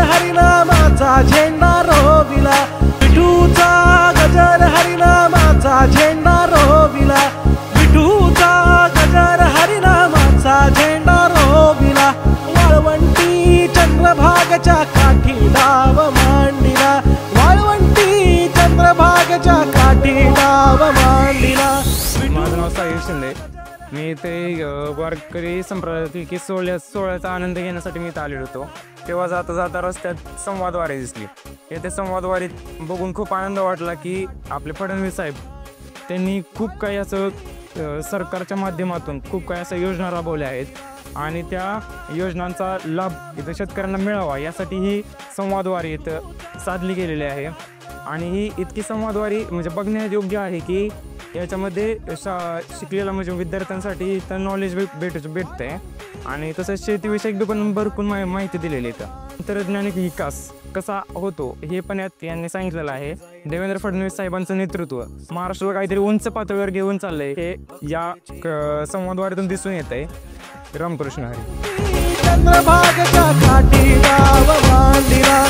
हरिनामाचा झेंडा रोविला, विठूचा गजर हरिनामाचा झेंडा रोविला, विठूचा गजर हरिनामाचा झेंडा रोविला, वाळवंटी चंद्रभागच्या काठी डाव मांडिला, वाळवंटी चंद्रभागच्या काठी डाव मांडिला। माझं नाव साहिल शिंदे, मी इथे वारकरी संप्रदायातील सोहळ्याचा आनंद घेण्यासाठी मी इथं आलेलो होतो। तेव्हा जाता जाता रस्त्यात संवादवारी दिसली। येथे संवादवारीत बघून खूप आनंद वाटला की आपले फडणवीस साहेब त्यांनी खूप काही असं सरकारच्या माध्यमातून खूप काही असं योजना राबवल्या आहेत आणि त्या योजनांचा लाभ इथं शेतकऱ्यांना मिळावा यासाठी ही संवादवारी इथं साधली गेलेली आहे। आणि ही इतकी संवादवारी म्हणजे बघण्यायोग्य आहे की याच्यामध्ये शिकलेल्या म्हणजे विद्यार्थ्यांसाठी इथं नॉलेज भेटते आणि तसंच शेतीविषयक पण भरपूर माहिती दिलेली आहे। तंत्रज्ञानिक विकास कसा होतो हे पण यांनी सांगितलेलं आहे। देवेंद्र फडणवीस साहेबांचं नेतृत्व महाराष्ट्राला काहीतरी उंच पातळीवर घेऊन चाललंय हे या संवादवारीतून दिसून येत आहे। रामकृष्ण हरी। चंद्रभागच्या काठी डाव मांडिला,